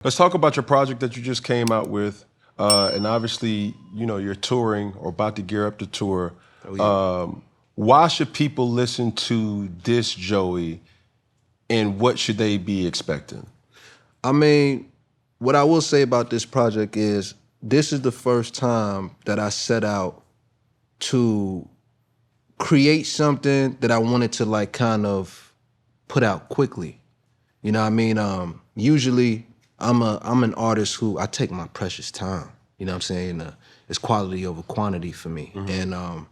Let's talk about your project that you just came out with. And obviously, you know, you're touring or about to gear up to tour. Oh, yeah. Why should people listen to this Joey, and what should they be expecting? I mean, what I will say about this project is this is the first time that I set out to create something that I wanted to like kind of put out quickly. You know what I mean? Usually I'm an artist who I take my precious time. You know what I'm saying? It's quality over quantity for me. And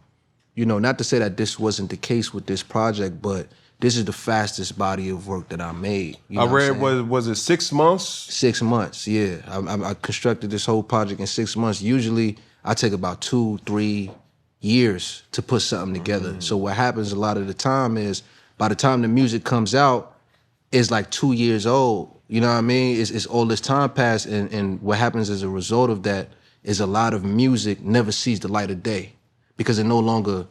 you know, not to say that this wasn't the case with this project, but this is the fastest body of work that I made. You know I read, was it 6 months? 6 months, yeah. I constructed this whole project in 6 months. Usually I take about 2-3 years to put something together. So what happens a lot of the time is by the time the music comes out, it's like 2 years old. You know what I mean? It's all this time passed, and what happens as a result of that is a lot of music never sees the light of day because I no longer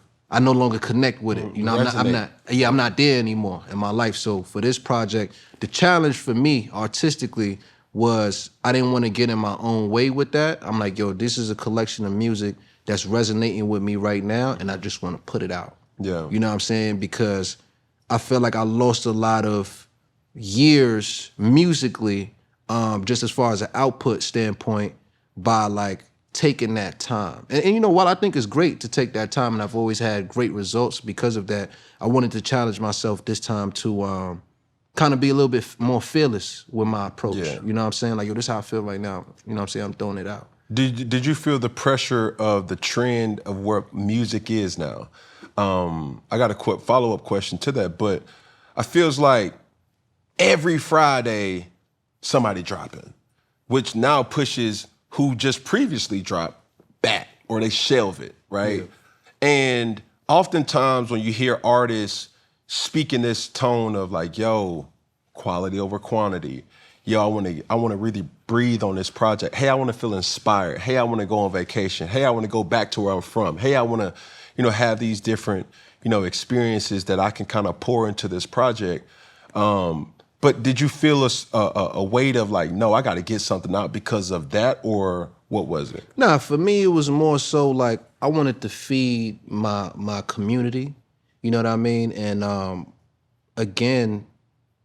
connect with it. You know, I'm not there anymore in my life. So for this project, the challenge for me artistically was I didn't want to get in my own way with that. I'm like, yo, this is a collection of music that's resonating with me right now, and I just want to put it out. Yeah. You know what I'm saying? Because I feel like I lost a lot of years musically, just as far as an output standpoint, by like taking that time. And you know, while I think it's great to take that time, and I've always had great results because of that, I wanted to challenge myself this time to kind of be a little bit more fearless with my approach. Yeah. You know what I'm saying? Like, yo, this is how I feel right now. You know what I'm saying? I'm throwing it out. Did you feel the pressure of the trend of where music is now? I got a follow-up question to that, but I feels like every Friday somebody dropping, which now pushes who just previously dropped back, or they shelve it, right? Yeah. And oftentimes when you hear artists speaking this tone of like, yo, quality over quantity, yo, I want to really breathe on this project. Hey, I want to feel inspired. Hey, I want to go on vacation. Hey, I want to go back to where I'm from. Hey, I want to, you know, have these different, you know, experiences that I can kind of pour into this project. But did you feel a weight of like, no, I got to get something out because of that, or what was it? Nah, for me, it was more so like I wanted to feed my community. You know what I mean? And again,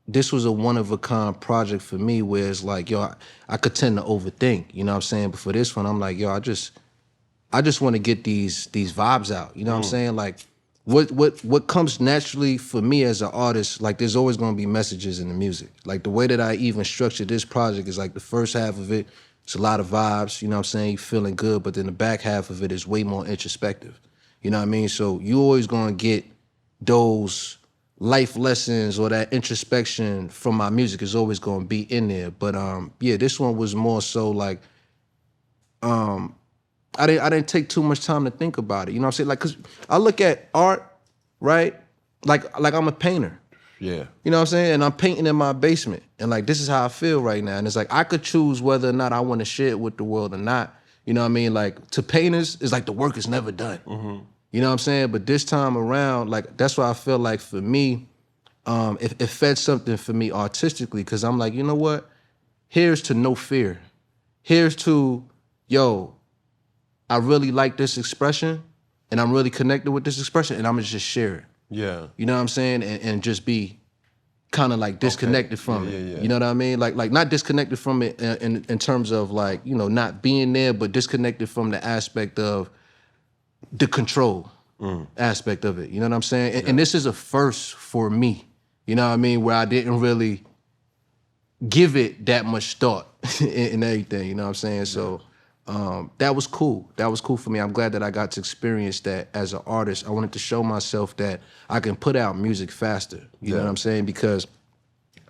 this was a one-of-a-kind project for me where it's like, yo, I could tend to overthink, you know what I'm saying? But for this one, I'm like, yo, I just want to get these vibes out, you know what I'm saying? Like, what comes naturally for me as an artist, like there's always gonna be messages in the music. Like the way that I even structured this project is like the first half of it, it's a lot of vibes, you know what I'm saying? You feeling good, but then the back half of it is way more introspective. You know what I mean? So you always gonna get those life lessons or that introspection from my music is always gonna be in there. But yeah, this one was more so like I didn't take too much time to think about it. You know what I'm saying? Like, cause I look at art, right? Like I'm a painter. Yeah. You know what I'm saying? And I'm painting in my basement. And like, this is how I feel right now. And it's like, I could choose whether or not I want to share it with the world or not. You know what I mean? Like, to painters, it's like the work is never done. You know what I'm saying? But this time around, like, that's why I feel like for me, it fed something for me artistically, because I'm like, you know what? Here's to no fear. Here's to, yo, I really like this expression, and I'm really connected with this expression, and I'm gonna just share it. Yeah. You know what I'm saying? And just be kind of like disconnected from it. Yeah. You know what I mean? Like not disconnected from it in terms of like, you know, not being there, but disconnected from the aspect of the control aspect of it. You know what I'm saying? And this is a first for me. You know what I mean? Where I didn't really give it that much thought and everything. You know what I'm saying? So that was cool. That was cool for me. I'm glad that I got to experience that as an artist. I wanted to show myself that I can put out music faster. You know what I'm saying? Because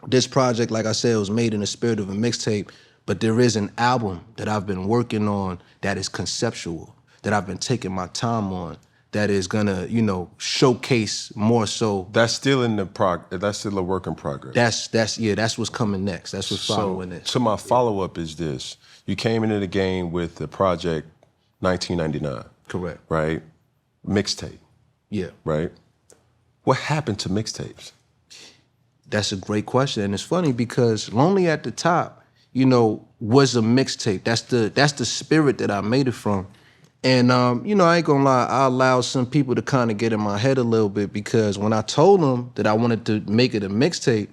this project, like I said, was made in the spirit of a mixtape, but there is an album that I've been working on that is conceptual, that I've been taking my time on, that is gonna, you know, showcase more so. That's still in the that's still a work in progress. That's what's coming next. That's what's following this. So my follow-up is this. You came into the game with the project 1999. Correct. Right? Mixtape. Yeah. Right? What happened to mixtapes? That's a great question. And it's funny because Lonely at the Top you know, was a mixtape. That's the spirit that I made it from. And you know, I ain't gonna lie, I allowed some people to kind of get in my head a little bit, because when I told them that I wanted to make it a mixtape,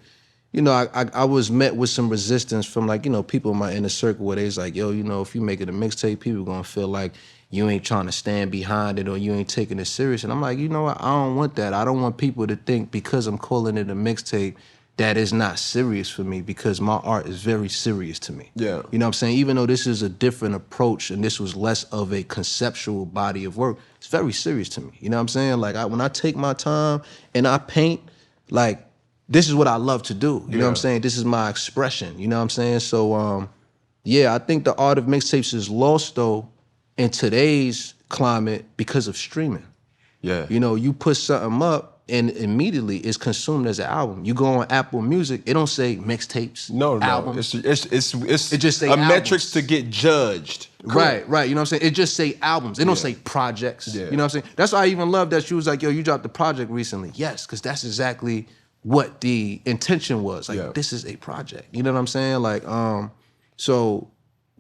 you know, I was met with some resistance from, like, you know, people in my inner circle, where they was like, yo, you know, if you make it a mixtape, people gonna feel like you ain't trying to stand behind it, or you ain't taking it serious. And I'm like, you know what, I don't want that. I don't want people to think because I'm calling it a mixtape that is not serious for me, because my art is very serious to me. Yeah. You know what I'm saying? Even though this is a different approach and this was less of a conceptual body of work, it's very serious to me. You know what I'm saying? Like, when I take my time and I paint, like, this is what I love to do. You know what I'm saying? This is my expression. You know what I'm saying? So, yeah, I think the art of mixtapes is lost, though, in today's climate because of streaming. Yeah. You know, you put something up and immediately it's consumed as an album. You go on Apple Music, it don't say mixtapes. No. albums. It's It just say a albums. metrics to get judged. Right. You know what I'm saying? It just say albums. It don't say projects. Yeah. You know what I'm saying? That's why I even love that she was like, yo, you dropped the project recently. Yes, because that's exactly what the intention was. Like, this is a project. You know what I'm saying? Like, so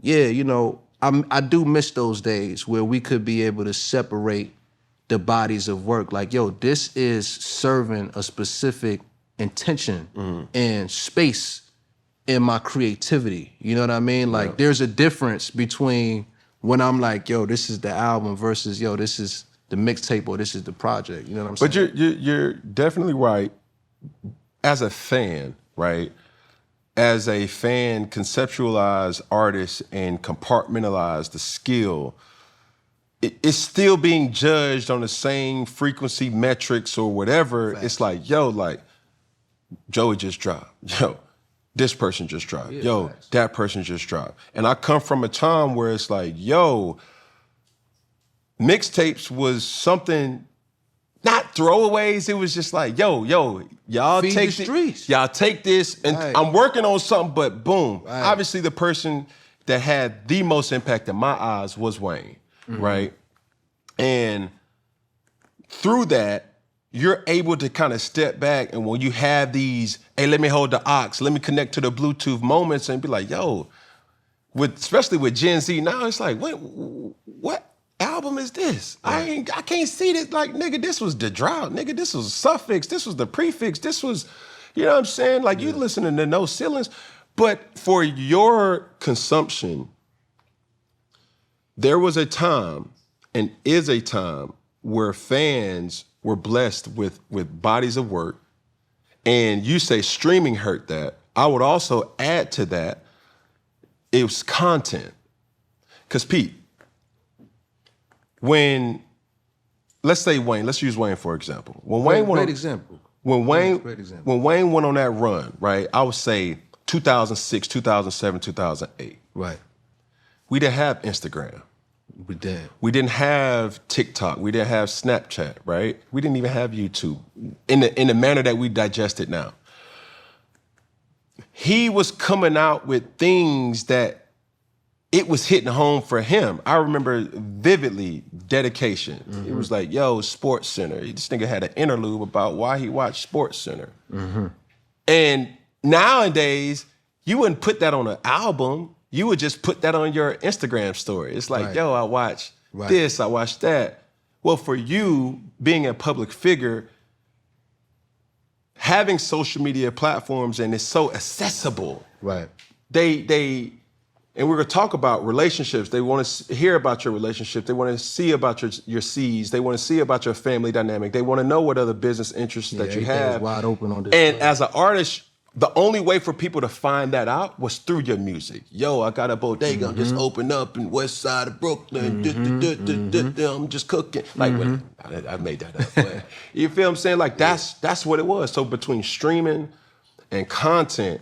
yeah, you know, I do miss those days where we could be able to separate the bodies of work. Like, yo, this is serving a specific intention and space in my creativity. You know what I mean? Like, there's a difference between when I'm like, yo, this is the album versus, yo, this is the mixtape or this is the project. You know what I'm saying? But you're definitely right. As a fan, right? As a fan, conceptualize artists and compartmentalize the skill. It's still being judged on the same frequency metrics or whatever. Facts. It's like, yo, like, Joey just dropped. Yo, this person just dropped. Yeah, yo, facts. That person just dropped. And I come from a time where it's like, yo, mixtapes was something, not throwaways. It was just like, yo, y'all Feed take the streets. Y'all take this, and I'm working on something, but boom. Right. Obviously, the person that had the most impact in my eyes was Wayne. Right? And through that, you're able to kind of step back, and when you have these, hey, let me hold the aux, let me connect to the Bluetooth moments, and be like, yo, especially with Gen Z now, it's like, what album is this? I can't see this. Like, nigga, this was the drought. Nigga, this was a suffix. This was the prefix. This was, you know what I'm saying? Like, you listening to No Ceilings. But for your consumption, there was a time and is a time where fans were blessed with bodies of work. And you say streaming hurt that. I would also add to that, it was content. Because Pete, when, let's say Wayne, let's use Wayne for example. When Wayne went on that run, right? I would say 2006, 2007, 2008. Right. We didn't have Instagram. We did. We didn't have TikTok. We didn't have Snapchat, right? We didn't even have YouTube in the manner that we digest it now. He was coming out with things that it was hitting home for him. I remember vividly Dedication. It was like, yo, Sports Center. This nigga had an interlude about why he watched Sports Center. And nowadays, you wouldn't put that on an album. You would just put that on your Instagram story. It's like, yo, I watched this, I watched that. Well, for you, being a public figure, having social media platforms, and it's so accessible. Right. And we're gonna talk about relationships. They wanna hear about your relationship. They wanna see about your C's. They wanna see about your family dynamic. They wanna know what other business interests that you have. Wide open on this. And as an artist, the only way for people to find that out was through your music. Yo, I got a bodega, just opened up in West Side of Brooklyn. I'm just cooking. Like, I made that up. But you feel what I'm saying? Like, that's what it was. So between streaming and content,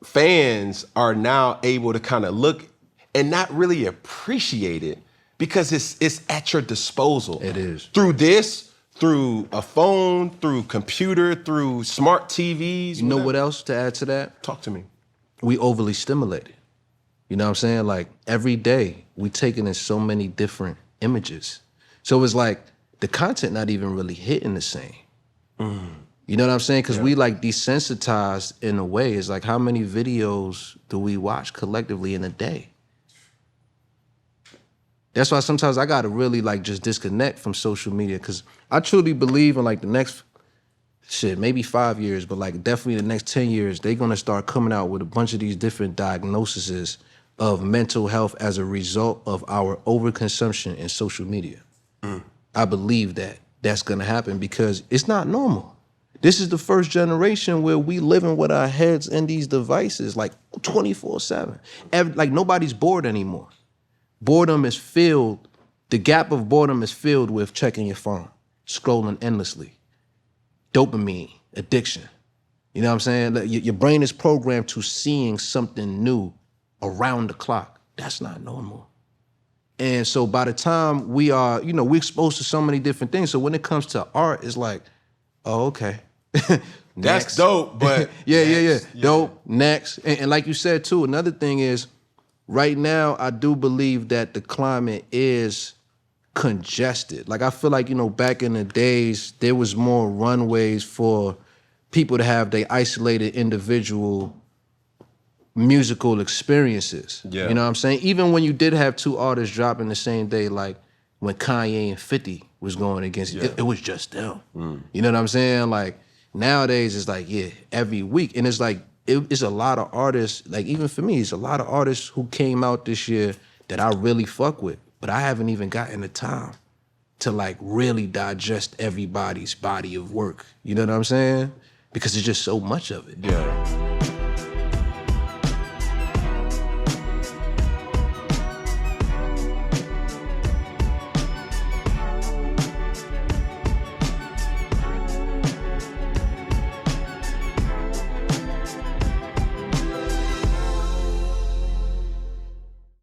fans are now able to kind of look and not really appreciate it because it's at your disposal. It is. Through this, through a phone, through computer, through smart TVs. You know what else to add to that? Talk to me. We overly stimulated. You know what I'm saying? Like, every day we taking in so many different images. So it's like the content not even really hitting the same. You know what I'm saying? Because we like desensitized in a way. It's like, how many videos do we watch collectively in a day? That's why sometimes I gotta really like just disconnect from social media, because I truly believe in like the next maybe 5 years, but like definitely the next 10 years, they're gonna start coming out with a bunch of these different diagnoses of mental health as a result of our overconsumption in social media. I believe that that's gonna happen because it's not normal. This is the first generation where we living with our heads in these devices like 24/7. Like nobody's bored anymore. Boredom is filled, the gap of boredom is filled with checking your phone, scrolling endlessly. Dopamine, addiction. You know what I'm saying? Like, your brain is programmed to seeing something new around the clock. That's not normal. And so by the time we are, we're exposed to so many different things. So when it comes to art, it's like, oh, okay. That's dope, but yeah. Dope, next. And like you said too, another thing is, right now, I do believe that the climate is congested. Like I feel like, back in the days, there was more runways for people to have their isolated individual musical experiences. Yeah. You know what I'm saying? Even when you did have two artists dropping the same day, like when Kanye and 50 was going against it was just them. You know what I'm saying? Like nowadays it's like, every week. And it's like, it's a lot of artists, like even for me, it's a lot of artists who came out this year that I really fuck with, but I haven't even gotten the time to like really digest everybody's body of work. You know what I'm saying? Because there's just so much of it. Yeah.